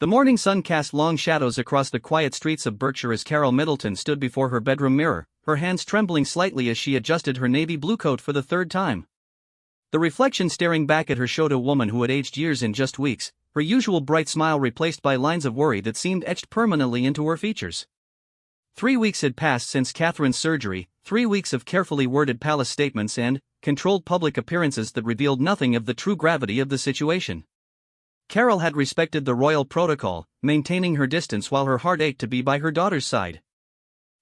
The morning sun cast long shadows across the quiet streets of Berkshire as Carole Middleton stood before her bedroom mirror, her hands trembling slightly as she adjusted her navy blue coat for the third time. The reflection staring back at her showed a woman who had aged years in just weeks, her usual bright smile replaced by lines of worry that seemed etched permanently into her features. 3 weeks had passed since Catherine's surgery, 3 weeks of carefully worded palace statements and controlled public appearances that revealed nothing of the true gravity of the situation. Carole had respected the royal protocol, maintaining her distance while her heart ached to be by her daughter's side.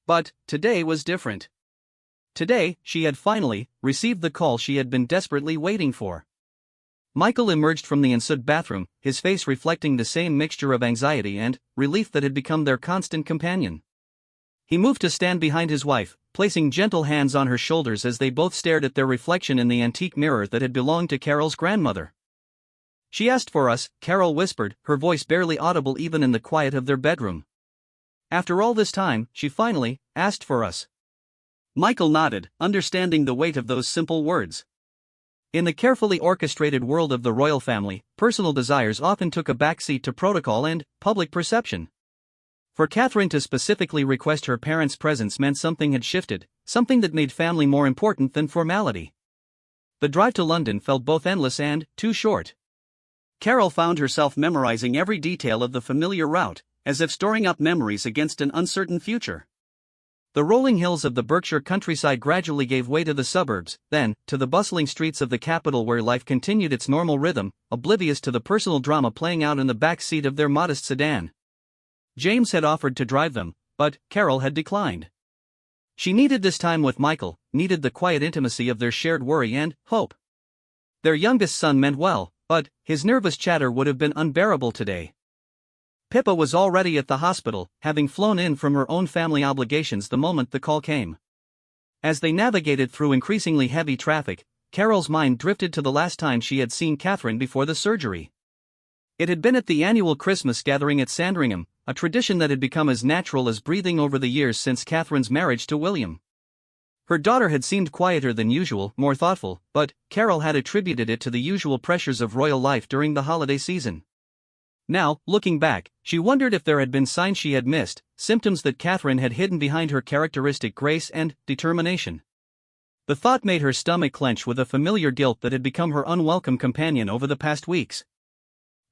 But today was different. Today, she had finally received the call she had been desperately waiting for. Michael emerged from the ensuite bathroom, his face reflecting the same mixture of anxiety and relief that had become their constant companion. He moved to stand behind his wife, placing gentle hands on her shoulders as they both stared at their reflection in the antique mirror that had belonged to Carole's grandmother. "She asked for us," Carole whispered, her voice barely audible even in the quiet of their bedroom. "After all this time, she finally asked for us." Michael nodded, understanding the weight of those simple words. In the carefully orchestrated world of the royal family, personal desires often took a backseat to protocol and public perception. For Catherine to specifically request her parents' presence meant something had shifted, something that made family more important than formality. The drive to London felt both endless and too short. Carole found herself memorizing every detail of the familiar route, as if storing up memories against an uncertain future. The rolling hills of the Berkshire countryside gradually gave way to the suburbs, then to the bustling streets of the capital where life continued its normal rhythm, oblivious to the personal drama playing out in the back seat of their modest sedan. James had offered to drive them, but Carole had declined. She needed this time with Michael, needed the quiet intimacy of their shared worry and hope. Their youngest son meant well, but his nervous chatter would have been unbearable today. Pippa was already at the hospital, having flown in from her own family obligations the moment the call came. As they navigated through increasingly heavy traffic, Carole's mind drifted to the last time she had seen Catherine before the surgery. It had been at the annual Christmas gathering at Sandringham, a tradition that had become as natural as breathing over the years since Catherine's marriage to William. Her daughter had seemed quieter than usual, more thoughtful, but Carole had attributed it to the usual pressures of royal life during the holiday season. Now, looking back, she wondered if there had been signs she had missed, symptoms that Catherine had hidden behind her characteristic grace and determination. The thought made her stomach clench with a familiar guilt that had become her unwelcome companion over the past weeks.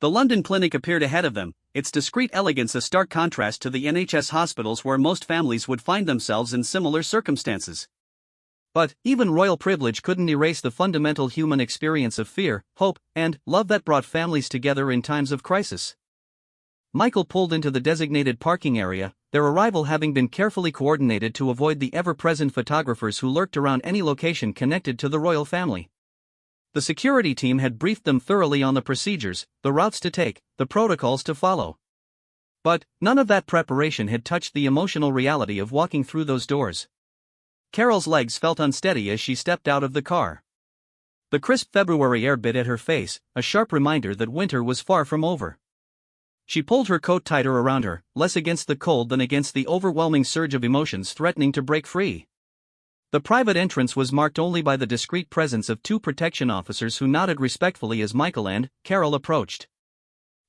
The London clinic appeared ahead of them, its discreet elegance a stark contrast to the NHS hospitals where most families would find themselves in similar circumstances. But even royal privilege couldn't erase the fundamental human experience of fear, hope, and love that brought families together in times of crisis. Michael pulled into the designated parking area, their arrival having been carefully coordinated to avoid the ever-present photographers who lurked around any location connected to the royal family. The security team had briefed them thoroughly on the procedures, the routes to take, the protocols to follow. But none of that preparation had touched the emotional reality of walking through those doors. Carole's legs felt unsteady as she stepped out of the car. The crisp February air bit at her face, a sharp reminder that winter was far from over. She pulled her coat tighter around her, less against the cold than against the overwhelming surge of emotions threatening to break free. The private entrance was marked only by the discreet presence of 2 protection officers who nodded respectfully as Michael and Carole approached.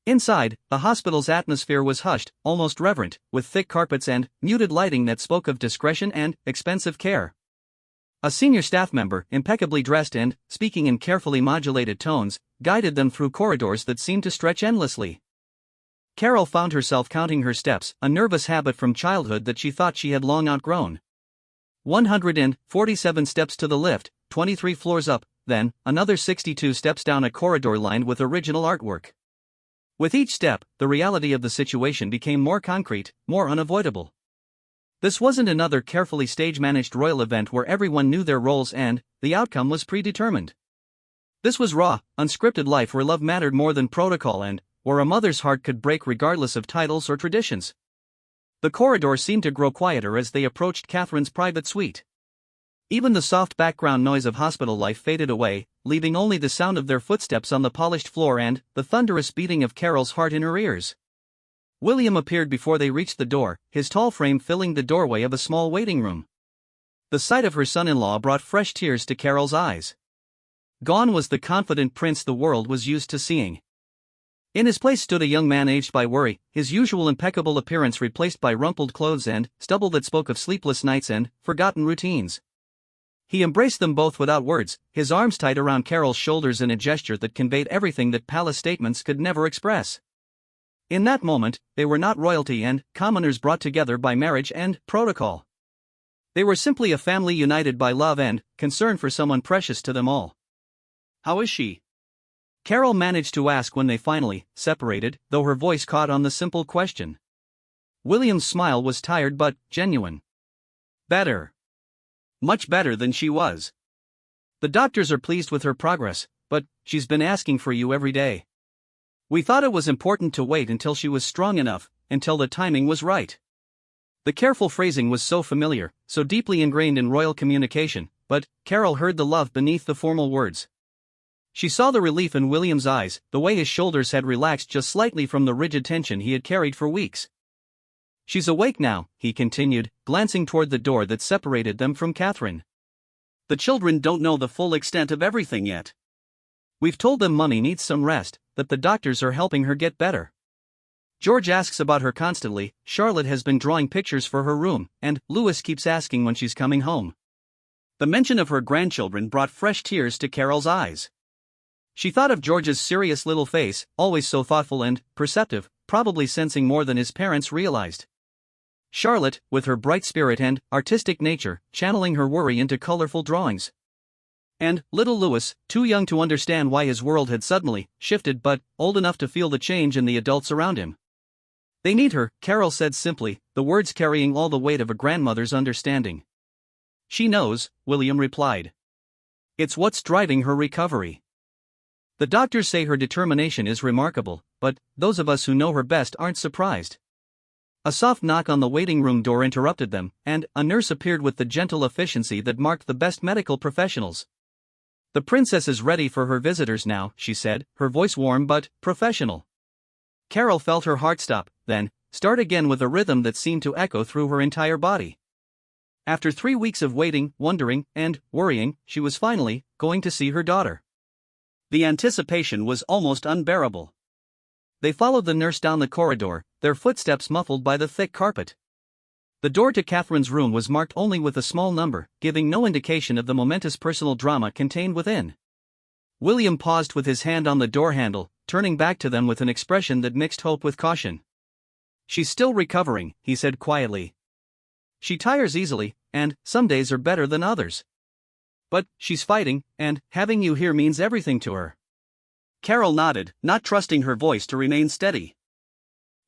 Inside, the hospital's atmosphere was hushed, almost reverent, with thick carpets and muted lighting that spoke of discretion and expensive care. A senior staff member, impeccably dressed and speaking in carefully modulated tones, guided them through corridors that seemed to stretch endlessly. Carole found herself counting her steps, a nervous habit from childhood that she thought she had long outgrown. 147 steps to the lift, 23 floors up, then another 62 steps down a corridor lined with original artwork. With each step, the reality of the situation became more concrete, more unavoidable. This wasn't another carefully stage-managed royal event where everyone knew their roles and the outcome was predetermined. This was raw, unscripted life where love mattered more than protocol and where a mother's heart could break regardless of titles or traditions. The corridor seemed to grow quieter as they approached Catherine's private suite. Even the soft background noise of hospital life faded away, leaving only the sound of their footsteps on the polished floor and the thunderous beating of Carole's heart in her ears. William appeared before they reached the door, his tall frame filling the doorway of a small waiting room. The sight of her son-in-law brought fresh tears to Carole's eyes. Gone was the confident prince the world was used to seeing. In his place stood a young man aged by worry, his usual impeccable appearance replaced by rumpled clothes and stubble that spoke of sleepless nights and forgotten routines. He embraced them both without words, his arms tight around Carole's shoulders in a gesture that conveyed everything that palace statements could never express. In that moment, they were not royalty and commoners brought together by marriage and protocol. They were simply a family united by love and concern for someone precious to them all. "How is she?" Carole managed to ask when they finally separated, though her voice caught on the simple question. William's smile was tired but genuine. "Better. Much better than she was. The doctors are pleased with her progress, but she's been asking for you every day. We thought it was important to wait until she was strong enough, until the timing was right." The careful phrasing was so familiar, so deeply ingrained in royal communication, but Carole heard the love beneath the formal words. She saw the relief in William's eyes, the way his shoulders had relaxed just slightly from the rigid tension he had carried for weeks. "She's awake now," he continued, glancing toward the door that separated them from Catherine. "The children don't know the full extent of everything yet. We've told them Mummy needs some rest, that the doctors are helping her get better. George asks about her constantly, Charlotte has been drawing pictures for her room, and Louis keeps asking when she's coming home." The mention of her grandchildren brought fresh tears to Carole's eyes. She thought of George's serious little face, always so thoughtful and perceptive, probably sensing more than his parents realized. Charlotte, with her bright spirit and artistic nature, channeling her worry into colorful drawings. And little Louis, too young to understand why his world had suddenly shifted but old enough to feel the change in the adults around him. "They need her," Carole said simply, the words carrying all the weight of a grandmother's understanding. "She knows," William replied. "It's what's driving her recovery. The doctors say her determination is remarkable, but those of us who know her best aren't surprised." A soft knock on the waiting room door interrupted them, and a nurse appeared with the gentle efficiency that marked the best medical professionals. "The princess is ready for her visitors now," she said, her voice warm but professional. Carole felt her heart stop, then start again with a rhythm that seemed to echo through her entire body. After 3 weeks of waiting, wondering, and worrying, she was finally going to see her daughter. The anticipation was almost unbearable. They followed the nurse down the corridor, their footsteps muffled by the thick carpet. The door to Catherine's room was marked only with a small number, giving no indication of the momentous personal drama contained within. William paused with his hand on the door handle, turning back to them with an expression that mixed hope with caution. "She's still recovering," he said quietly. "She tires easily, and some days are better than others. But she's fighting, and having you here means everything to her." Carole nodded, not trusting her voice to remain steady.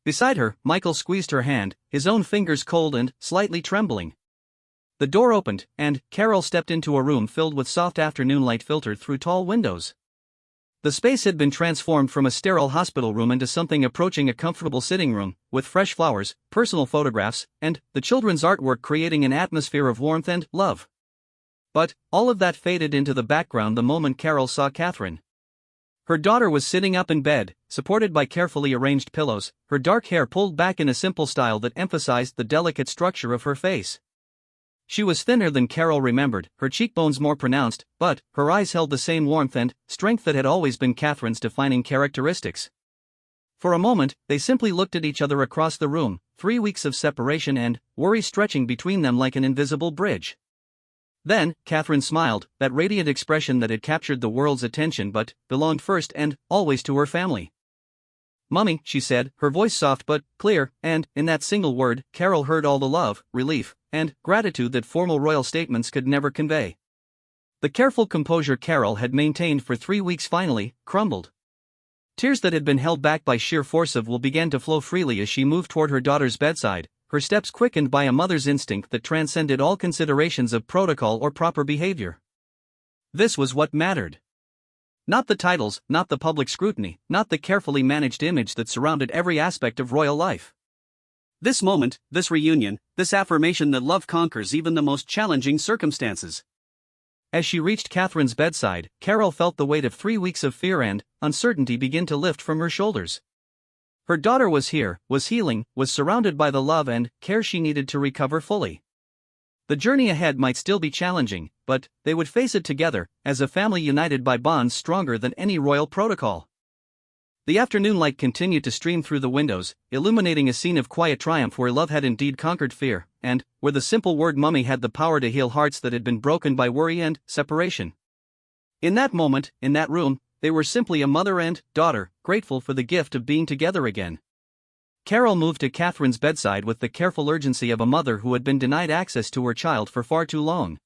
Beside her, Michael squeezed her hand, his own fingers cold and slightly trembling. The door opened, and Carole stepped into a room filled with soft afternoon light filtered through tall windows. The space had been transformed from a sterile hospital room into something approaching a comfortable sitting room, with fresh flowers, personal photographs, and the children's artwork creating an atmosphere of warmth and love. But all of that faded into the background the moment Carole saw Catherine. Her daughter was sitting up in bed, supported by carefully arranged pillows, her dark hair pulled back in a simple style that emphasized the delicate structure of her face. She was thinner than Carole remembered, her cheekbones more pronounced, but her eyes held the same warmth and strength that had always been Catherine's defining characteristics. For a moment, they simply looked at each other across the room, 3 weeks of separation and worry stretching between them like an invisible bridge. Then, Catherine smiled, that radiant expression that had captured the world's attention but belonged first and always to her family. "Mummy," she said, her voice soft but clear, and, in that single word, Carole heard all the love, relief, and gratitude that formal royal statements could never convey. The careful composure Carole had maintained for 3 weeks finally crumbled. Tears that had been held back by sheer force of will began to flow freely as she moved toward her daughter's bedside, her steps quickened by a mother's instinct that transcended all considerations of protocol or proper behavior. This was what mattered. Not the titles, not the public scrutiny, not the carefully managed image that surrounded every aspect of royal life. This moment, this reunion, this affirmation that love conquers even the most challenging circumstances. As she reached Catherine's bedside, Carole felt the weight of 3 weeks of fear and uncertainty begin to lift from her shoulders. Her daughter was here, was healing, was surrounded by the love and care she needed to recover fully. The journey ahead might still be challenging, but they would face it together, as a family united by bonds stronger than any royal protocol. The afternoon light continued to stream through the windows, illuminating a scene of quiet triumph where love had indeed conquered fear, and where the simple word mummy had the power to heal hearts that had been broken by worry and separation. In that moment, in that room, they were simply a mother and daughter, grateful for the gift of being together again. Carole moved to Catherine's bedside with the careful urgency of a mother who had been denied access to her child for far too long.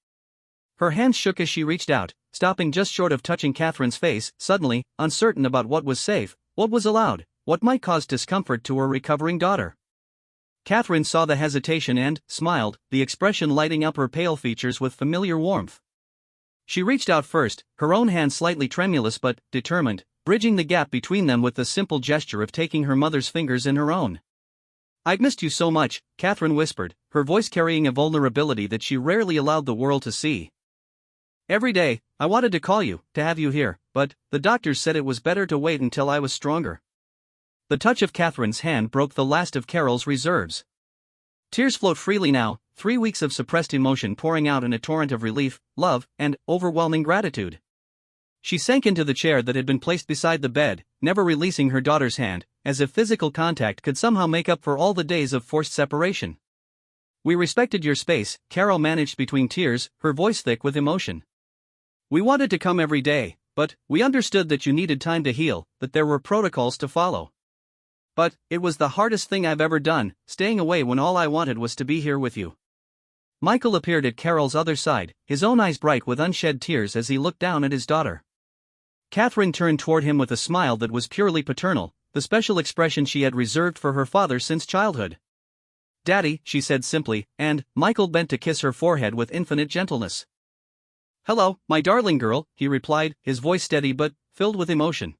Her hands shook as she reached out, stopping just short of touching Catherine's face, suddenly, uncertain about what was safe, what was allowed, what might cause discomfort to her recovering daughter. Catherine saw the hesitation and smiled, the expression lighting up her pale features with familiar warmth. She reached out first, her own hand slightly tremulous but determined, bridging the gap between them with the simple gesture of taking her mother's fingers in her own. "I've missed you so much," Catherine whispered, her voice carrying a vulnerability that she rarely allowed the world to see. "Every day, I wanted to call you, to have you here, but the doctors said it was better to wait until I was stronger." The touch of Catherine's hand broke the last of Carole's reserves. Tears flowed freely now, 3 weeks of suppressed emotion pouring out in a torrent of relief, love, and overwhelming gratitude. She sank into the chair that had been placed beside the bed, never releasing her daughter's hand, as if physical contact could somehow make up for all the days of forced separation. "We respected your space," Carole managed between tears, her voice thick with emotion. "We wanted to come every day, but we understood that you needed time to heal, that there were protocols to follow. But it was the hardest thing I've ever done, staying away when all I wanted was to be here with you." Michael appeared at Carole's other side, his own eyes bright with unshed tears as he looked down at his daughter. Catherine turned toward him with a smile that was purely paternal, the special expression she had reserved for her father since childhood. "Daddy," she said simply, and Michael bent to kiss her forehead with infinite gentleness. "Hello, my darling girl," he replied, his voice steady but filled with emotion.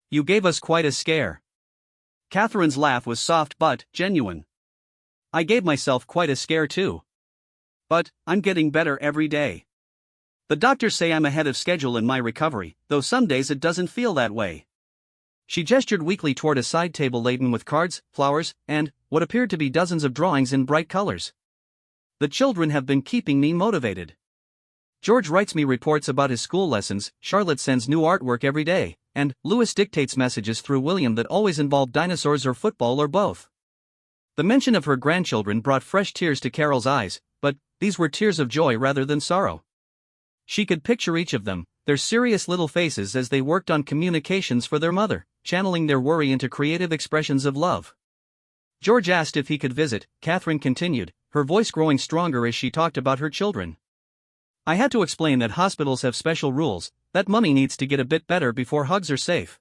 "You gave us quite a scare." Catherine's laugh was soft but genuine. "I gave myself quite a scare too. But I'm getting better every day. The doctors say I'm ahead of schedule in my recovery, though some days it doesn't feel that way." She gestured weakly toward a side table laden with cards, flowers, and what appeared to be dozens of drawings in bright colors. "The children have been keeping me motivated. George writes me reports about his school lessons, Charlotte sends new artwork every day, and Louis dictates messages through William that always involve dinosaurs or football or both." The mention of her grandchildren brought fresh tears to Carole's eyes, but these were tears of joy rather than sorrow. She could picture each of them, their serious little faces as they worked on communications for their mother, channeling their worry into creative expressions of love. "George asked if he could visit," Catherine continued, her voice growing stronger as she talked about her children. "I had to explain that hospitals have special rules, that Mummy needs to get a bit better before hugs are safe."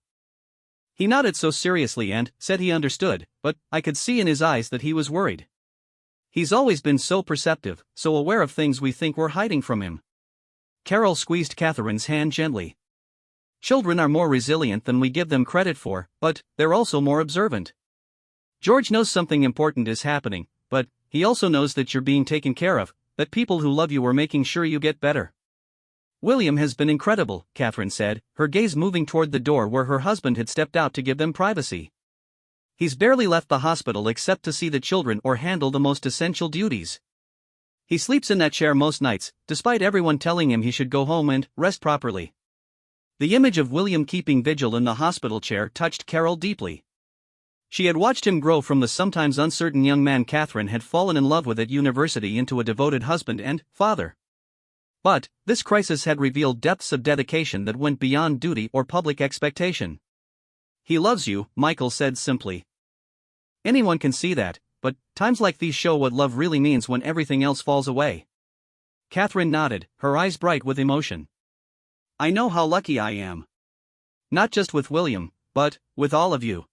He nodded so seriously and said he understood, but I could see in his eyes that he was worried. He's always been so perceptive, so aware of things we think we're hiding from him. Carole squeezed Catherine's hand gently. "Children are more resilient than we give them credit for, but they're also more observant. George knows something important is happening, but he also knows that you're being taken care of, that people who love you are making sure you get better." "William has been incredible," Catherine said, her gaze moving toward the door where her husband had stepped out to give them privacy. "He's barely left the hospital except to see the children or handle the most essential duties. He sleeps in that chair most nights, despite everyone telling him he should go home and rest properly." The image of William keeping vigil in the hospital chair touched Carole deeply. She had watched him grow from the sometimes uncertain young man Catherine had fallen in love with at university into a devoted husband and father. But this crisis had revealed depths of dedication that went beyond duty or public expectation. "He loves you," Michael said simply. "Anyone can see that, but times like these show what love really means when everything else falls away." Catherine nodded, her eyes bright with emotion. "I know how lucky I am. Not just with William, but with all of you.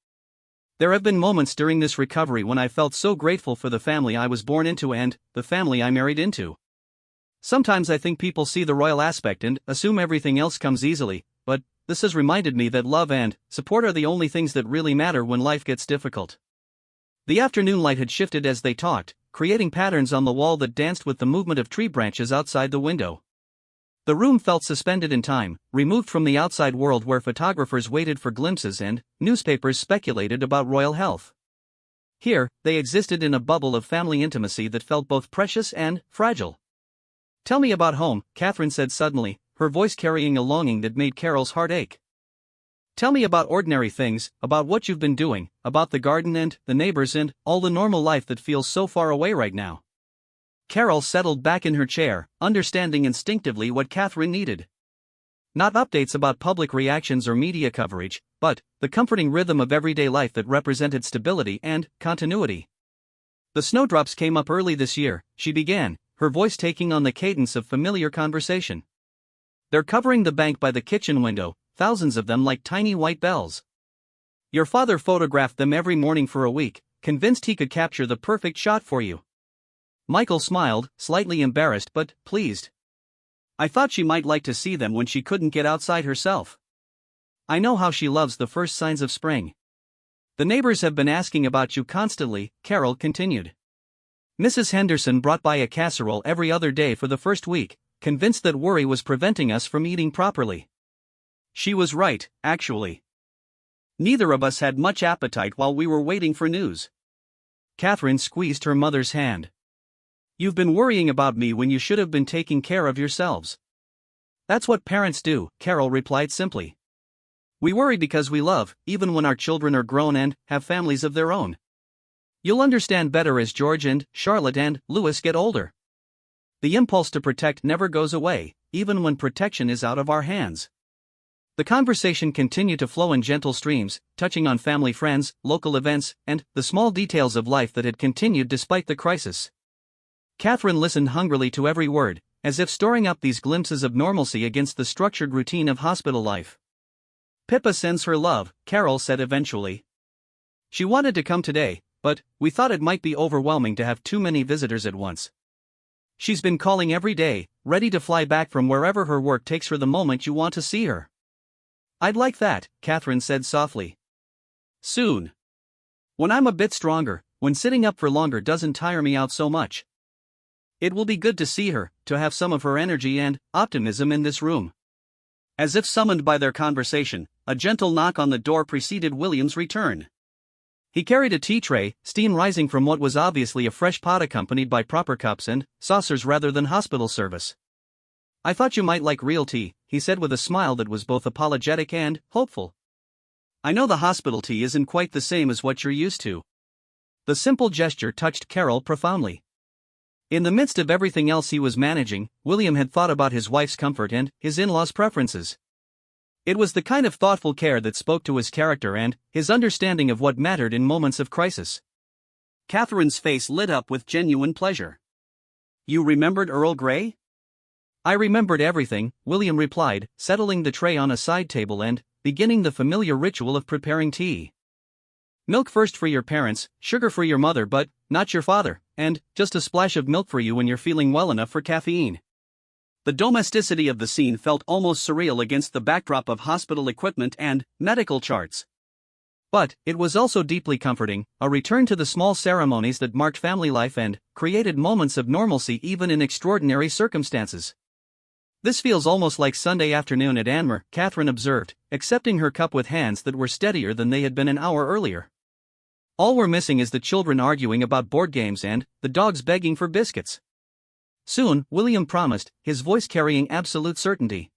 There have been moments during this recovery when I felt so grateful for the family I was born into and the family I married into. Sometimes I think people see the royal aspect and assume everything else comes easily, but this has reminded me that love and support are the only things that really matter when life gets difficult." The afternoon light had shifted as they talked, creating patterns on the wall that danced with the movement of tree branches outside the window. The room felt suspended in time, removed from the outside world where photographers waited for glimpses and newspapers speculated about royal health. Here, they existed in a bubble of family intimacy that felt both precious and fragile. "Tell me about home," Catherine said suddenly, her voice carrying a longing that made Carole's heart ache. Tell me about ordinary things, about what you've been doing, about the garden and the neighbors and all the normal life that feels so far away right now." Carole settled back in her chair, understanding instinctively what Catherine needed. Not updates about public reactions or media coverage, but the comforting rhythm of everyday life that represented stability and continuity. "The snowdrops came up early this year," she began, her voice taking on the cadence of familiar conversation. "They're covering the bank by the kitchen window, thousands of them like tiny white bells. Your father photographed them every morning for a week, convinced he could capture the perfect shot for you." Michael smiled, slightly embarrassed but pleased. "I thought she might like to see them when she couldn't get outside herself. I know how she loves the first signs of spring." "The neighbors have been asking about you constantly," Carole continued. "Mrs. Henderson brought by a casserole every other day for the first week, convinced that worry was preventing us from eating properly. She was right, actually. Neither of us had much appetite while we were waiting for news." Catherine squeezed her mother's hand. "You've been worrying about me when you should have been taking care of yourselves." "That's what parents do," Carole replied simply. "We worry because we love, even when our children are grown and have families of their own. You'll understand better as George and Charlotte and Louis get older. The impulse to protect never goes away, even when protection is out of our hands." The conversation continued to flow in gentle streams, touching on family friends, local events, and the small details of life that had continued despite the crisis. Catherine listened hungrily to every word, as if storing up these glimpses of normalcy against the structured routine of hospital life. "Pippa sends her love," Carole said eventually. "She wanted to come today, but we thought it might be overwhelming to have too many visitors at once. She's been calling every day, ready to fly back from wherever her work takes her the moment you want to see her." "I'd like that," Catherine said softly. "Soon. When I'm a bit stronger, when sitting up for longer doesn't tire me out so much. It will be good to see her, to have some of her energy and optimism in this room." As if summoned by their conversation, a gentle knock on the door preceded William's return. He carried a tea tray, steam rising from what was obviously a fresh pot accompanied by proper cups and saucers rather than hospital service. "I thought you might like real tea," he said with a smile that was both apologetic and hopeful. "I know the hospital tea isn't quite the same as what you're used to." The simple gesture touched Carole profoundly. In the midst of everything else he was managing, William had thought about his wife's comfort and his in-laws' preferences. It was the kind of thoughtful care that spoke to his character and his understanding of what mattered in moments of crisis. Catherine's face lit up with genuine pleasure. "You remembered Earl Grey?" "I remembered everything," William replied, settling the tray on a side table and beginning the familiar ritual of preparing tea. "Milk first for your parents, sugar for your mother but not your father, and just a splash of milk for you when you're feeling well enough for caffeine." The domesticity of the scene felt almost surreal against the backdrop of hospital equipment and medical charts. But it was also deeply comforting, a return to the small ceremonies that marked family life and created moments of normalcy even in extraordinary circumstances. "This feels almost like Sunday afternoon at Anmer," Catherine observed, accepting her cup with hands that were steadier than they had been an hour earlier. "All we're missing is the children arguing about board games and the dogs begging for biscuits." "Soon," William promised, his voice carrying absolute certainty.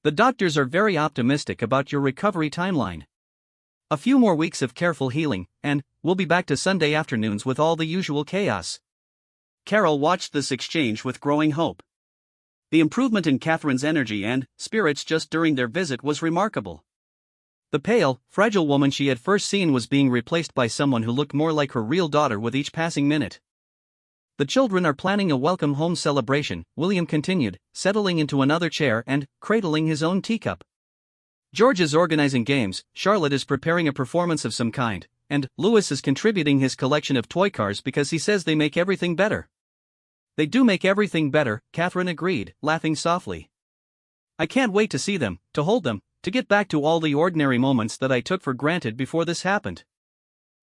"The doctors are very optimistic about your recovery timeline. A few more weeks of careful healing, and we'll be back to Sunday afternoons with all the usual chaos." Carole watched this exchange with growing hope. The improvement in Catherine's energy and spirits just during their visit was remarkable. The pale, fragile woman she had first seen was being replaced by someone who looked more like her real daughter with each passing minute. "The children are planning a welcome home celebration," William continued, settling into another chair and cradling his own teacup. "George is organizing games, Charlotte is preparing a performance of some kind, and Louis is contributing his collection of toy cars because he says they make everything better." "They do make everything better," Catherine agreed, laughing softly. "I can't wait to see them, to hold them, to get back to all the ordinary moments that I took for granted before this happened."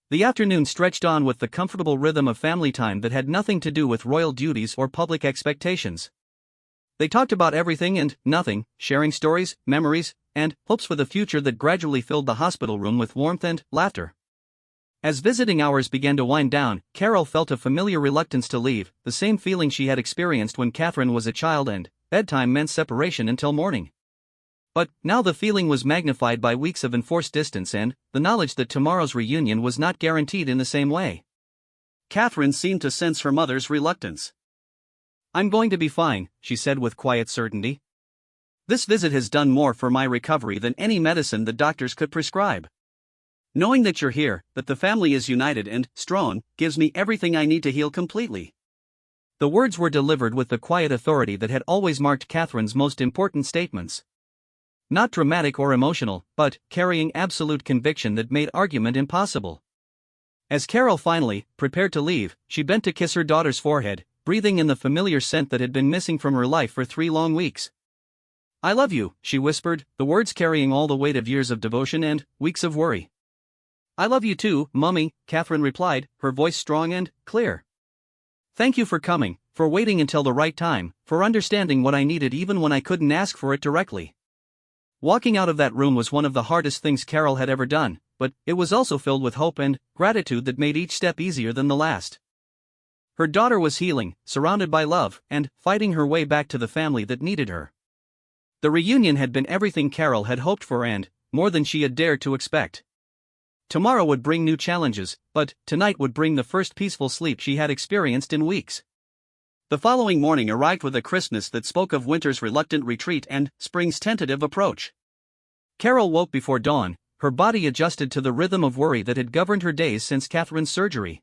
The afternoon stretched on with the comfortable rhythm of family time that had nothing to do with royal duties or public expectations. They talked about everything and nothing, sharing stories, memories, and hopes for the future that gradually filled the hospital room with warmth and laughter. As visiting hours began to wind down, Carole felt a familiar reluctance to leave, the same feeling she had experienced when Catherine was a child and bedtime meant separation until morning. But now the feeling was magnified by weeks of enforced distance and the knowledge that tomorrow's reunion was not guaranteed in the same way. Catherine seemed to sense her mother's reluctance. "I'm going to be fine," she said with quiet certainty. "This visit has done more for my recovery than any medicine the doctors could prescribe. Knowing that you're here, that the family is united and strong, gives me everything I need to heal completely." The words were delivered with the quiet authority that had always marked Catherine's most important statements. Not dramatic or emotional, but carrying absolute conviction that made argument impossible. As Carole finally prepared to leave, she bent to kiss her daughter's forehead, breathing in the familiar scent that had been missing from her life for 3 long weeks. "I love you," she whispered, the words carrying all the weight of years of devotion and weeks of worry. "I love you too, Mummy," Catherine replied, her voice strong and clear. "Thank you for coming, for waiting until the right time, for understanding what I needed even when I couldn't ask for it directly." Walking out of that room was one of the hardest things Carole had ever done, but it was also filled with hope and gratitude that made each step easier than the last. Her daughter was healing, surrounded by love, and fighting her way back to the family that needed her. The reunion had been everything Carole had hoped for and more than she had dared to expect. Tomorrow would bring new challenges, but tonight would bring the first peaceful sleep she had experienced in weeks. The following morning arrived with a crispness that spoke of winter's reluctant retreat and spring's tentative approach. Carole woke before dawn, her body adjusted to the rhythm of worry that had governed her days since Catherine's surgery.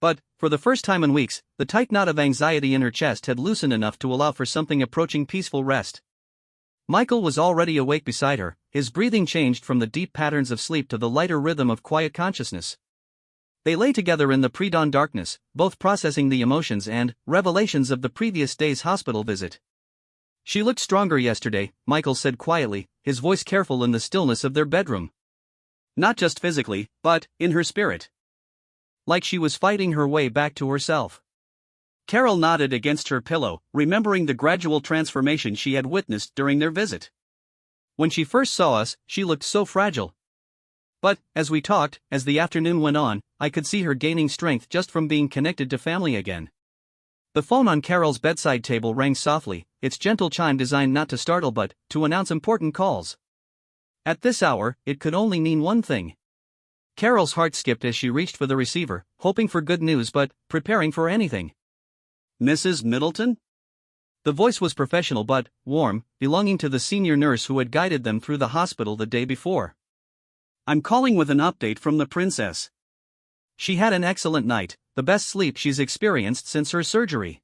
But, for the first time in weeks, the tight knot of anxiety in her chest had loosened enough to allow for something approaching peaceful rest. Michael was already awake beside her, his breathing changed from the deep patterns of sleep to the lighter rhythm of quiet consciousness. They lay together in the pre-dawn darkness, both processing the emotions and revelations of the previous day's hospital visit. "She looked stronger yesterday," Michael said quietly, his voice careful in the stillness of their bedroom. "Not just physically, but in her spirit. Like she was fighting her way back to herself." Carole nodded against her pillow, remembering the gradual transformation she had witnessed during their visit. "When she first saw us, she looked so fragile. But, as we talked, as the afternoon went on, I could see her gaining strength just from being connected to family again." The phone on Carole's bedside table rang softly, its gentle chime designed not to startle but to announce important calls. At this hour, it could only mean one thing. Carole's heart skipped as she reached for the receiver, hoping for good news but preparing for anything. "Mrs. Middleton?" The voice was professional but warm, belonging to the senior nurse who had guided them through the hospital the day before. "I'm calling with an update from the princess. She had an excellent night, the best sleep she's experienced since her surgery.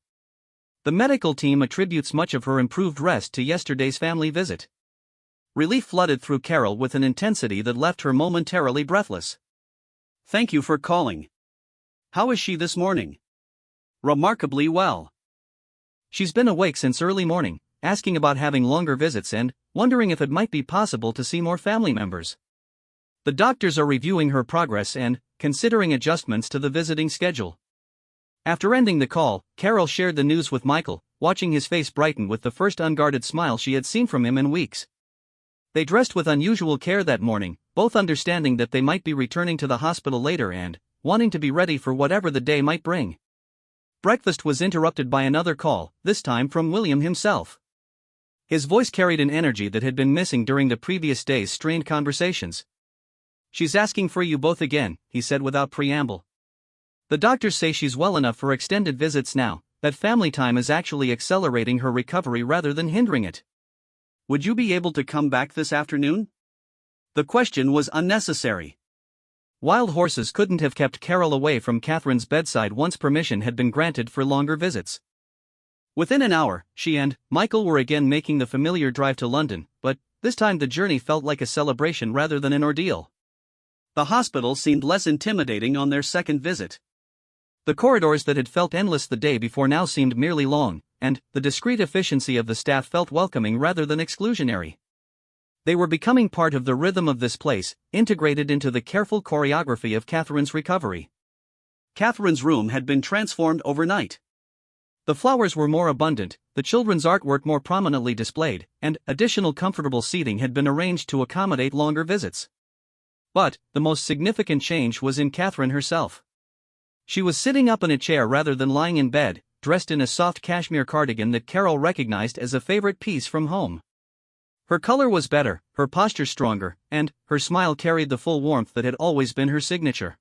The medical team attributes much of her improved rest to yesterday's family visit." Relief flooded through Carole with an intensity that left her momentarily breathless. "Thank you for calling. How is she this morning?" "Remarkably well. She's been awake since early morning, asking about having longer visits and wondering if it might be possible to see more family members. The doctors are reviewing her progress and considering adjustments to the visiting schedule." After ending the call, Carole shared the news with Michael, watching his face brighten with the first unguarded smile she had seen from him in weeks. They dressed with unusual care that morning, both understanding that they might be returning to the hospital later and wanting to be ready for whatever the day might bring. Breakfast was interrupted by another call, this time from William himself. His voice carried an energy that had been missing during the previous day's strained conversations. "She's asking for you both again," he said without preamble. "The doctors say she's well enough for extended visits now, that family time is actually accelerating her recovery rather than hindering it. Would you be able to come back this afternoon?" The question was unnecessary. Wild horses couldn't have kept Carole away from Catherine's bedside once permission had been granted for longer visits. Within an hour, she and Michael were again making the familiar drive to London, but this time the journey felt like a celebration rather than an ordeal. The hospital seemed less intimidating on their second visit. The corridors that had felt endless the day before now seemed merely long, and the discreet efficiency of the staff felt welcoming rather than exclusionary. They were becoming part of the rhythm of this place, integrated into the careful choreography of Catherine's recovery. Catherine's room had been transformed overnight. The flowers were more abundant, the children's artwork more prominently displayed, and additional comfortable seating had been arranged to accommodate longer visits. But the most significant change was in Catherine herself. She was sitting up in a chair rather than lying in bed, dressed in a soft cashmere cardigan that Carole recognized as a favorite piece from home. Her color was better, her posture stronger, and her smile carried the full warmth that had always been her signature.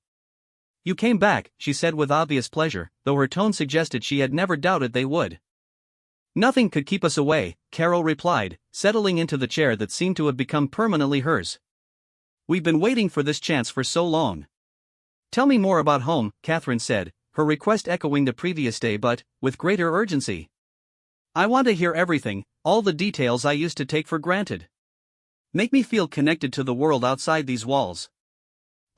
"You came back," she said with obvious pleasure, though her tone suggested she had never doubted they would. "Nothing could keep us away," Carole replied, settling into the chair that seemed to have become permanently hers. "We've been waiting for this chance for so long." "Tell me more about home," Catherine said, her request echoing the previous day but with greater urgency. "I want to hear everything, all the details I used to take for granted. Make me feel connected to the world outside these walls."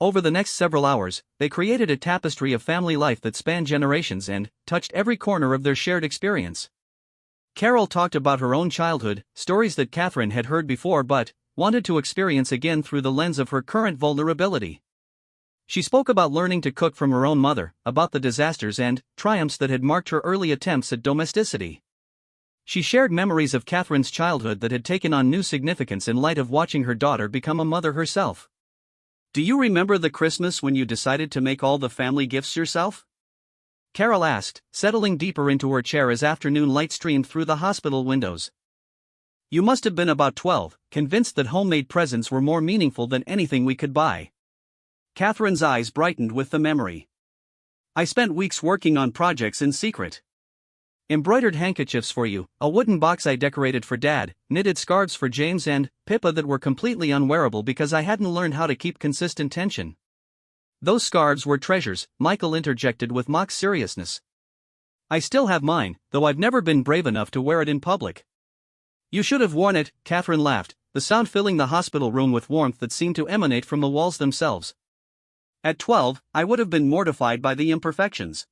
Over the next several hours, they created a tapestry of family life that spanned generations and touched every corner of their shared experience. Carole talked about her own childhood, stories that Catherine had heard before but wanted to experience again through the lens of her current vulnerability. She spoke about learning to cook from her own mother, about the disasters and triumphs that had marked her early attempts at domesticity. She shared memories of Catherine's childhood that had taken on new significance in light of watching her daughter become a mother herself. "Do you remember the Christmas when you decided to make all the family gifts yourself?" Carole asked, settling deeper into her chair as afternoon light streamed through the hospital windows. "You must have been about 12, convinced that homemade presents were more meaningful than anything we could buy." Catherine's eyes brightened with the memory. "I spent weeks working on projects in secret. Embroidered handkerchiefs for you, a wooden box I decorated for Dad, knitted scarves for James and Pippa that were completely unwearable because I hadn't learned how to keep consistent tension." "Those scarves were treasures," Michael interjected with mock seriousness. "I still have mine, though I've never been brave enough to wear it in public." "You should have worn it," Catherine laughed, the sound filling the hospital room with warmth that seemed to emanate from the walls themselves. "At 12, I would have been mortified by the imperfections.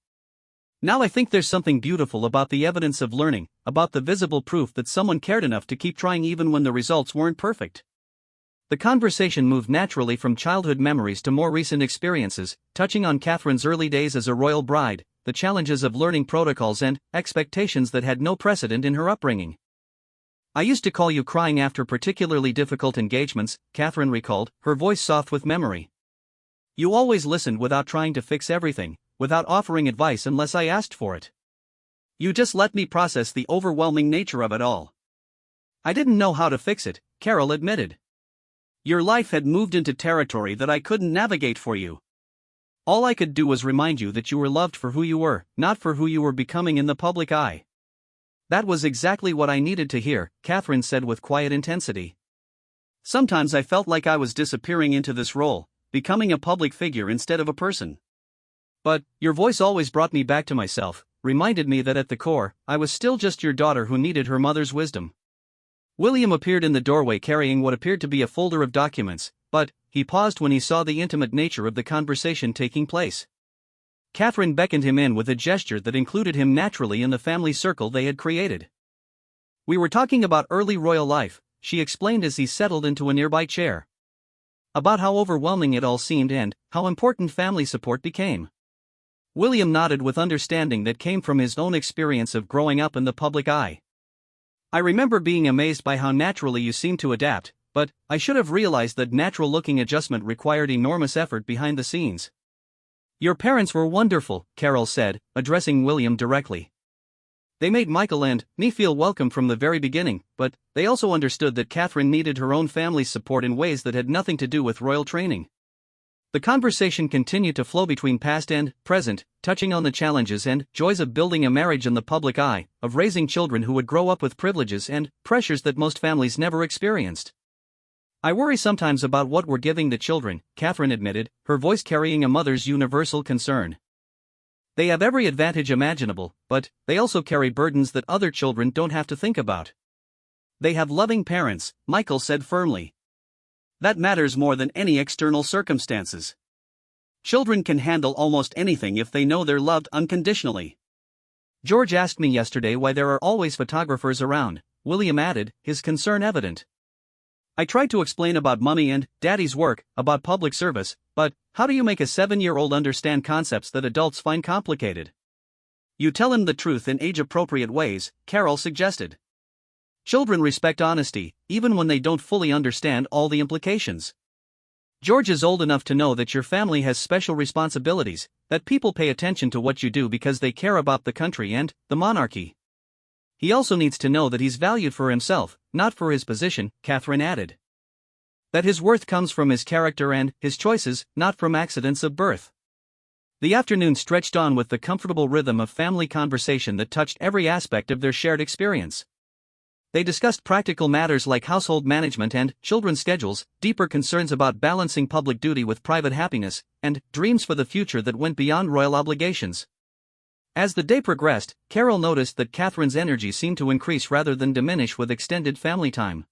Now I think there's something beautiful about the evidence of learning, about the visible proof that someone cared enough to keep trying even when the results weren't perfect." The conversation moved naturally from childhood memories to more recent experiences, touching on Catherine's early days as a royal bride, the challenges of learning protocols and expectations that had no precedent in her upbringing. "I used to call you crying after particularly difficult engagements," Catherine recalled, her voice soft with memory. "You always listened without trying to fix everything, without offering advice unless I asked for it. You just let me process the overwhelming nature of it all." "I didn't know how to fix it," Carole admitted. "Your life had moved into territory that I couldn't navigate for you. All I could do was remind you that you were loved for who you were, not for who you were becoming in the public eye." "That was exactly what I needed to hear," Catherine said with quiet intensity. "Sometimes I felt like I was disappearing into this role, becoming a public figure instead of a person. But your voice always brought me back to myself, reminded me that at the core, I was still just your daughter who needed her mother's wisdom." William appeared in the doorway carrying what appeared to be a folder of documents, but he paused when he saw the intimate nature of the conversation taking place. Catherine beckoned him in with a gesture that included him naturally in the family circle they had created. "We were talking about early royal life," she explained as he settled into a nearby chair. "About how overwhelming it all seemed and how important family support became." William nodded with understanding that came from his own experience of growing up in the public eye. "I remember being amazed by how naturally you seemed to adapt, but I should have realized that natural-looking adjustment required enormous effort behind the scenes." "Your parents were wonderful," Carole said, addressing William directly. "They made Michael and me feel welcome from the very beginning, but they also understood that Catherine needed her own family's support in ways that had nothing to do with royal training." The conversation continued to flow between past and present, touching on the challenges and joys of building a marriage in the public eye, of raising children who would grow up with privileges and pressures that most families never experienced. "I worry sometimes about what we're giving the children," Catherine admitted, her voice carrying a mother's universal concern. "They have every advantage imaginable, but they also carry burdens that other children don't have to think about." "They have loving parents," Michael said firmly. "That matters more than any external circumstances. Children can handle almost anything if they know they're loved unconditionally." "George asked me yesterday why there are always photographers around," William added, his concern evident. "I tried to explain about Mummy and Daddy's work, about public service, but how do you make a 7-year-old understand concepts that adults find complicated?" "You tell him the truth in age-appropriate ways," Carole suggested. "Children respect honesty, even when they don't fully understand all the implications. George is old enough to know that your family has special responsibilities, that people pay attention to what you do because they care about the country and the monarchy." He also needs to know that he's valued for himself, not for his position, Catherine added. That his worth comes from his character and his choices, not from accidents of birth. The afternoon stretched on with the comfortable rhythm of family conversation that touched every aspect of their shared experience. They discussed practical matters like household management and children's schedules, deeper concerns about balancing public duty with private happiness, and dreams for the future that went beyond royal obligations. As the day progressed, Carole noticed that Catherine's energy seemed to increase rather than diminish with extended family time.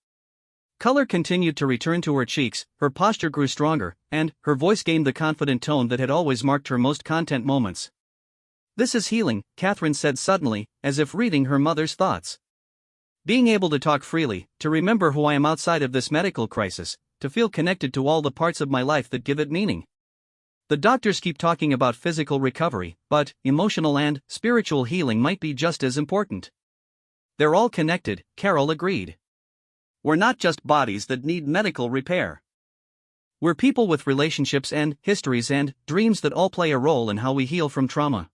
Color continued to return to her cheeks, her posture grew stronger, and her voice gained the confident tone that had always marked her most content moments. "This is healing," Catherine said suddenly, as if reading her mother's thoughts. "Being able to talk freely, to remember who I am outside of this medical crisis, to feel connected to all the parts of my life that give it meaning. The doctors keep talking about physical recovery, but emotional and spiritual healing might be just as important." "They're all connected," Carole agreed. "We're not just bodies that need medical repair. We're people with relationships and histories and dreams that all play a role in how we heal from trauma."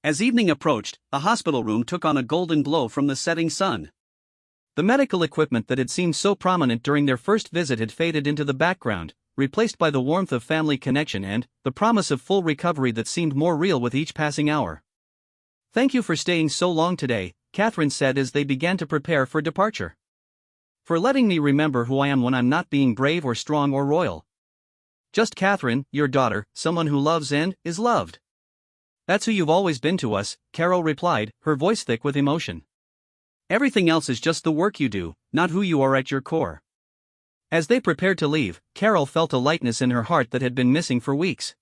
As evening approached, the hospital room took on a golden glow from the setting sun. The medical equipment that had seemed so prominent during their first visit had faded into the background, replaced by the warmth of family connection and the promise of full recovery that seemed more real with each passing hour. "Thank you for staying so long today," Catherine said as they began to prepare for departure. "For letting me remember who I am when I'm not being brave or strong or royal. Just Catherine, your daughter, someone who loves and is loved." "That's who you've always been to us," Carole replied, her voice thick with emotion. "Everything else is just the work you do, not who you are at your core." As they prepared to leave, Carole felt a lightness in her heart that had been missing for weeks.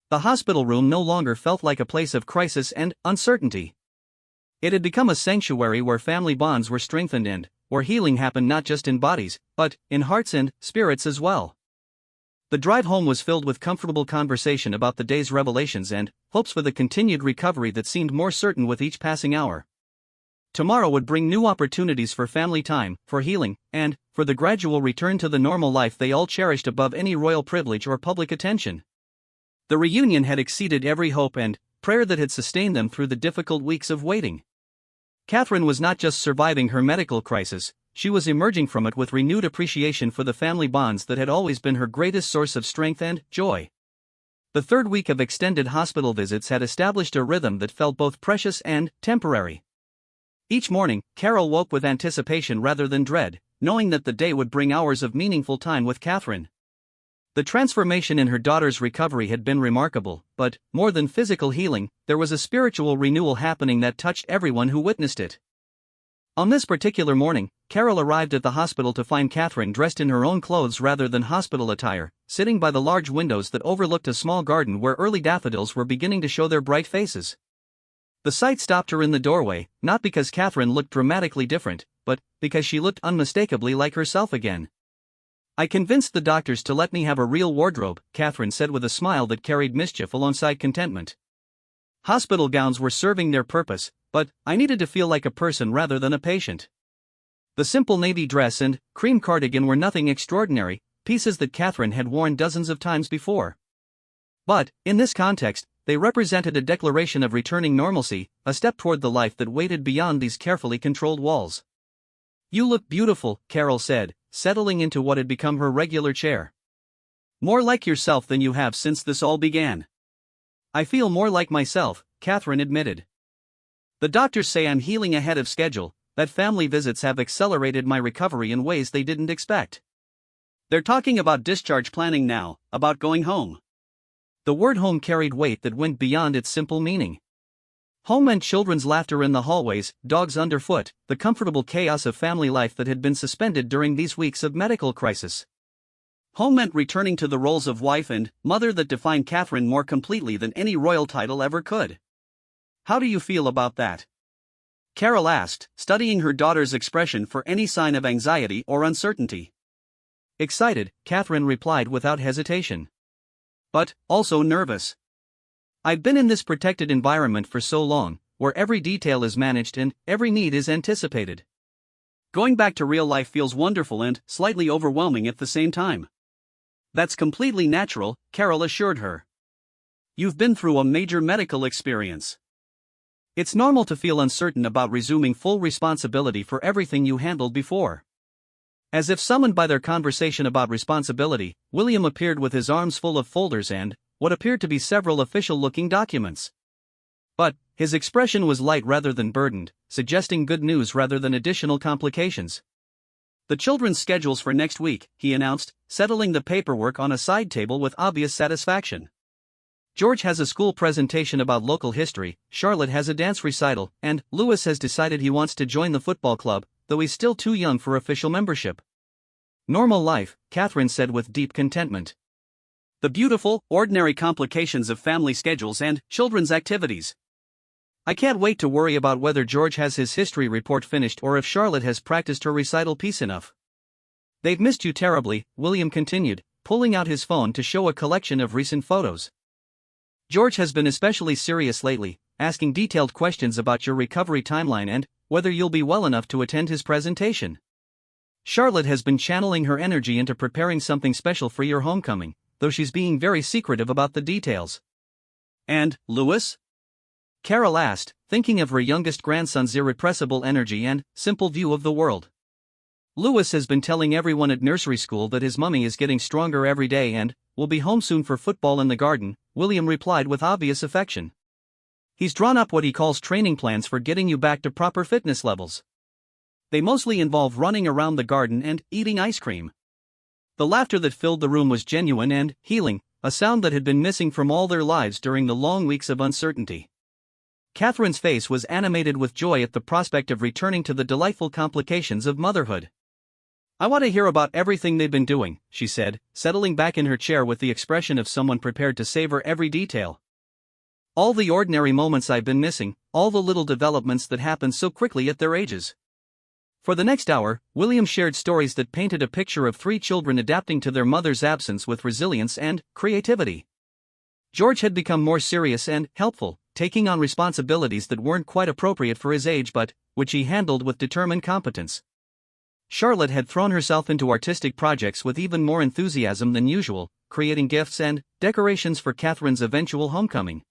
The hospital room no longer felt like a place of crisis and uncertainty. It had become a sanctuary where family bonds were strengthened and where healing happened not just in bodies, but in hearts and spirits as well. The drive home was filled with comfortable conversation about the day's revelations and hopes for the continued recovery that seemed more certain with each passing hour. Tomorrow would bring new opportunities for family time, for healing, and for the gradual return to the normal life they all cherished above any royal privilege or public attention. The reunion had exceeded every hope and prayer that had sustained them through the difficult weeks of waiting. Catherine was not just surviving her medical crisis, she was emerging from it with renewed appreciation for the family bonds that had always been her greatest source of strength and joy. The third week of extended hospital visits had established a rhythm that felt both precious and temporary. Each morning, Carole woke with anticipation rather than dread, knowing that the day would bring hours of meaningful time with Catherine. The transformation in her daughter's recovery had been remarkable, but, more than physical healing, there was a spiritual renewal happening that touched everyone who witnessed it. On this particular morning, Carole arrived at the hospital to find Catherine dressed in her own clothes rather than hospital attire, sitting by the large windows that overlooked a small garden where early daffodils were beginning to show their bright faces. The sight stopped her in the doorway, not because Catherine looked dramatically different, but because she looked unmistakably like herself again. "I convinced the doctors to let me have a real wardrobe," Catherine said with a smile that carried mischief alongside contentment. "Hospital gowns were serving their purpose, but I needed to feel like a person rather than a patient." The simple navy dress and cream cardigan were nothing extraordinary, pieces that Catherine had worn dozens of times before. But, in this context, they represented a declaration of returning normalcy, a step toward the life that waited beyond these carefully controlled walls. "You look beautiful," Carole said, settling into what had become her regular chair. "More like yourself than you have since this all began." "I feel more like myself," Catherine admitted. "The doctors say I'm healing ahead of schedule, that family visits have accelerated my recovery in ways they didn't expect. They're talking about discharge planning now, about going home." The word home carried weight that went beyond its simple meaning. Home meant children's laughter in the hallways, dogs underfoot, the comfortable chaos of family life that had been suspended during these weeks of medical crisis. Home meant returning to the roles of wife and mother that defined Catherine more completely than any royal title ever could. "How do you feel about that?" Carole asked, studying her daughter's expression for any sign of anxiety or uncertainty. "Excited," Catherine replied without hesitation. "But also nervous. I've been in this protected environment for so long, where every detail is managed and every need is anticipated. Going back to real life feels wonderful and slightly overwhelming at the same time." "That's completely natural," Carole assured her. "You've been through a major medical experience. It's normal to feel uncertain about resuming full responsibility for everything you handled before. As if summoned by their conversation about responsibility, William appeared with his arms full of folders and what appeared to be several official-looking documents. But his expression was light rather than burdened, suggesting good news rather than additional complications. "The children's schedules for next week," he announced, settling the paperwork on a side table with obvious satisfaction. "George has a school presentation about local history, Charlotte has a dance recital, and Louis has decided he wants to join the football club, though he's still too young for official membership." Normal life, Catherine said with deep contentment. The beautiful, ordinary complications of family schedules and children's activities. "I can't wait to worry about whether George has his history report finished or if Charlotte has practiced her recital piece enough." "They've missed you terribly," William continued, pulling out his phone to show a collection of recent photos. "George has been especially serious lately, asking detailed questions about your recovery timeline and whether you'll be well enough to attend his presentation. Charlotte has been channeling her energy into preparing something special for your homecoming, though she's being very secretive about the details." "And Louis?" Carole asked, thinking of her youngest grandson's irrepressible energy and simple view of the world. "Louis has been telling everyone at nursery school that his mummy is getting stronger every day and will be home soon for football in the garden," William replied with obvious affection. "He's drawn up what he calls training plans for getting you back to proper fitness levels. They mostly involve running around the garden and eating ice cream." The laughter that filled the room was genuine and healing, a sound that had been missing from all their lives during the long weeks of uncertainty. Catherine's face was animated with joy at the prospect of returning to the delightful complications of motherhood. "I want to hear about everything they've been doing," she said, settling back in her chair with the expression of someone prepared to savor every detail. "All the ordinary moments I've been missing, all the little developments that happen so quickly at their ages." For the next hour, William shared stories that painted a picture of three children adapting to their mother's absence with resilience and creativity. George had become more serious and helpful, taking on responsibilities that weren't quite appropriate for his age but which he handled with determined competence. Charlotte had thrown herself into artistic projects with even more enthusiasm than usual, creating gifts and decorations for Catherine's eventual homecoming.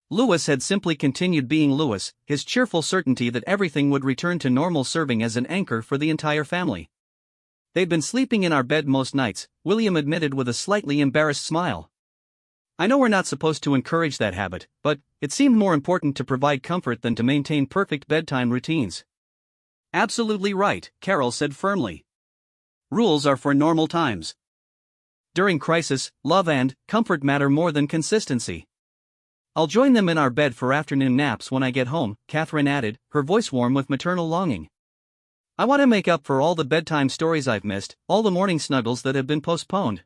Louis had simply continued being Louis, his cheerful certainty that everything would return to normal serving as an anchor for the entire family. "They'd been sleeping in our bed most nights," William admitted with a slightly embarrassed smile. "I know we're not supposed to encourage that habit, but it seemed more important to provide comfort than to maintain perfect bedtime routines." "Absolutely right," Carole said firmly. "Rules are for normal times. During crisis, love and comfort matter more than consistency." "I'll join them in our bed for afternoon naps when I get home," Catherine added, her voice warm with maternal longing. "I want to make up for all the bedtime stories I've missed, all the morning snuggles that have been postponed."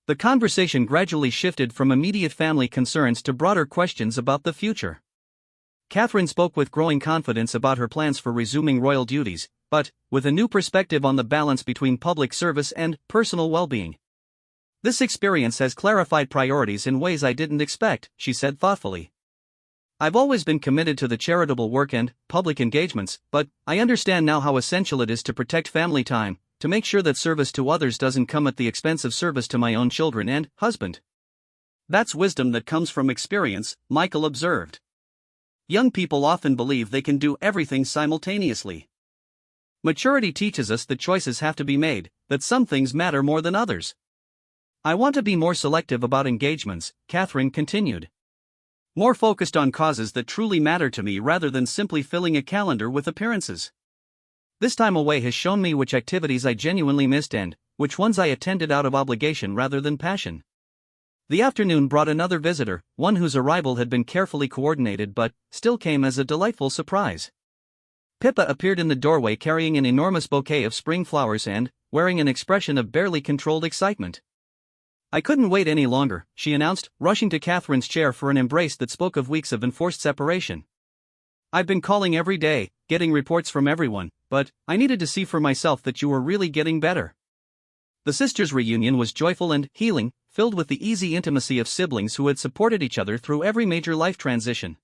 The conversation gradually shifted from immediate family concerns to broader questions about the future. Catherine spoke with growing confidence about her plans for resuming royal duties, but with a new perspective on the balance between public service and personal well-being. "This experience has clarified priorities in ways I didn't expect," she said thoughtfully. "I've always been committed to the charitable work and public engagements, but I understand now how essential it is to protect family time, to make sure that service to others doesn't come at the expense of service to my own children and husband." "That's wisdom that comes from experience," Michael observed. "Young people often believe they can do everything simultaneously. Maturity teaches us that choices have to be made, that some things matter more than others." "I want to be more selective about engagements," Catherine continued. "More focused on causes that truly matter to me rather than simply filling a calendar with appearances. This time away has shown me which activities I genuinely missed and which ones I attended out of obligation rather than passion." The afternoon brought another visitor, one whose arrival had been carefully coordinated but still came as a delightful surprise. Pippa appeared in the doorway carrying an enormous bouquet of spring flowers and wearing an expression of barely controlled excitement. "I couldn't wait any longer," she announced, rushing to Catherine's chair for an embrace that spoke of weeks of enforced separation. "I've been calling every day, getting reports from everyone, but I needed to see for myself that you were really getting better." The sisters' reunion was joyful and healing, filled with the easy intimacy of siblings who had supported each other through every major life transition.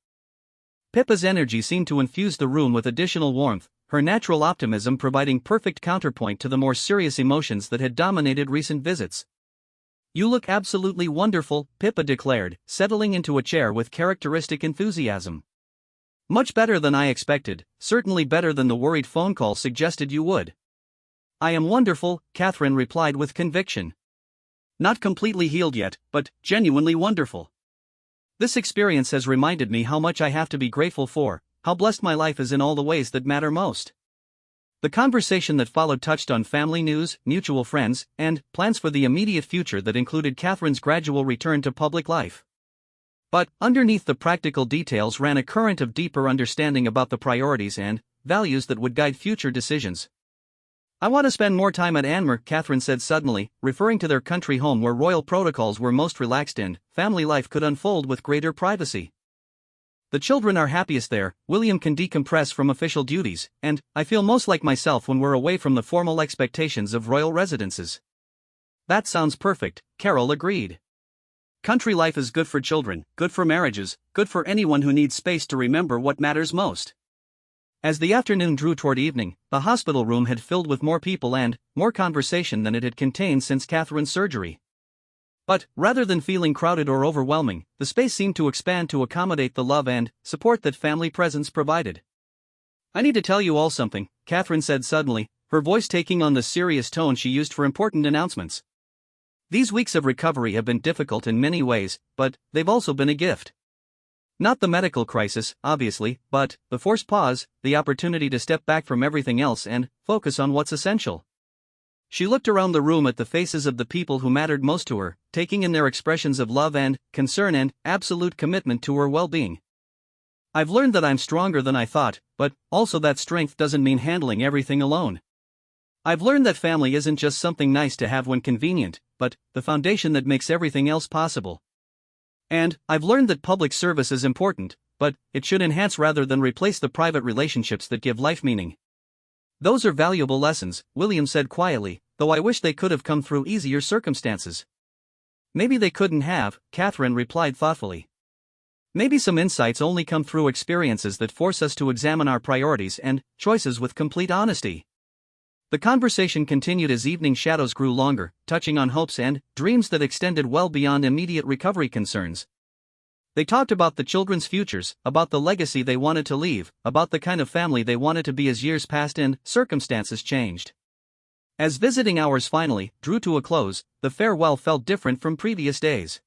Pippa's energy seemed to infuse the room with additional warmth, her natural optimism providing perfect counterpoint to the more serious emotions that had dominated recent visits. "You look absolutely wonderful," Pippa declared, settling into a chair with characteristic enthusiasm. Much better than I expected, certainly better than the worried phone call suggested you would. I am wonderful, Catherine replied with conviction. Not completely healed yet, but genuinely wonderful. This experience has reminded me how much I have to be grateful for, how blessed my life is in all the ways that matter most. The conversation that followed touched on family news, mutual friends, and plans for the immediate future that included Catherine's gradual return to public life. But underneath the practical details ran a current of deeper understanding about the priorities and values that would guide future decisions. I want to spend more time at Anmer, Catherine said suddenly, referring to their country home where royal protocols were most relaxed and family life could unfold with greater privacy. The children are happiest there, William can decompress from official duties, and I feel most like myself when we're away from the formal expectations of royal residences. That sounds perfect, Carole agreed. Country life is good for children, good for marriages, good for anyone who needs space to remember what matters most. As the afternoon drew toward evening, the hospital room had filled with more people and more conversation than it had contained since Catherine's surgery. But, rather than feeling crowded or overwhelming, the space seemed to expand to accommodate the love and support that family presence provided. I need to tell you all something, Catherine said suddenly, her voice taking on the serious tone she used for important announcements. These weeks of recovery have been difficult in many ways, but they've also been a gift. Not the medical crisis, obviously, but the forced pause, the opportunity to step back from everything else and focus on what's essential. She looked around the room at the faces of the people who mattered most to her, taking in their expressions of love and concern and absolute commitment to her well-being. I've learned that I'm stronger than I thought, but also that strength doesn't mean handling everything alone. I've learned that family isn't just something nice to have when convenient, but the foundation that makes everything else possible. And I've learned that public service is important, but it should enhance rather than replace the private relationships that give life meaning. Those are valuable lessons, William said quietly, though I wish they could have come through easier circumstances. Maybe they couldn't have, Catherine replied thoughtfully. Maybe some insights only come through experiences that force us to examine our priorities and choices with complete honesty. The conversation continued as evening shadows grew longer, touching on hopes and dreams that extended well beyond immediate recovery concerns. They talked about the children's futures, about the legacy they wanted to leave, about the kind of family they wanted to be as years passed and circumstances changed. As visiting hours finally drew to a close, the farewell felt different from previous days.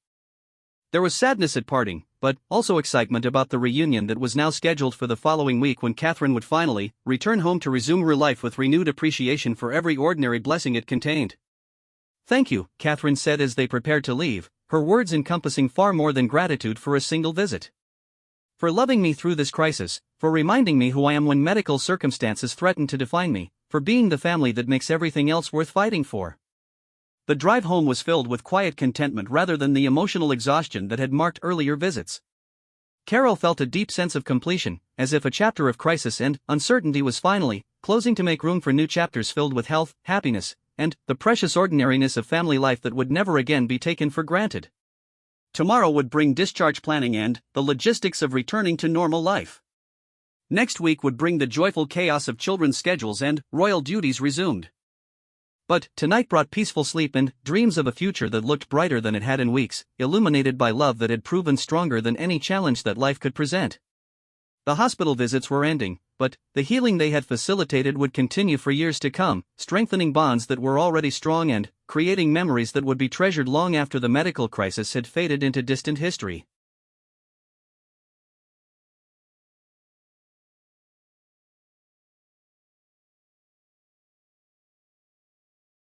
There was sadness at parting, but also excitement about the reunion that was now scheduled for the following week when Catherine would finally return home to resume her life with renewed appreciation for every ordinary blessing it contained. Thank you, Catherine said as they prepared to leave, her words encompassing far more than gratitude for a single visit. For loving me through this crisis, for reminding me who I am when medical circumstances threaten to define me, for being the family that makes everything else worth fighting for. The drive home was filled with quiet contentment rather than the emotional exhaustion that had marked earlier visits. Carole felt a deep sense of completion, as if a chapter of crisis and uncertainty was finally closing to make room for new chapters filled with health, happiness, and the precious ordinariness of family life that would never again be taken for granted. Tomorrow would bring discharge planning and the logistics of returning to normal life. Next week would bring the joyful chaos of children's schedules and royal duties resumed. But tonight brought peaceful sleep and dreams of a future that looked brighter than it had in weeks, illuminated by love that had proven stronger than any challenge that life could present. The hospital visits were ending, but the healing they had facilitated would continue for years to come, strengthening bonds that were already strong and creating memories that would be treasured long after the medical crisis had faded into distant history.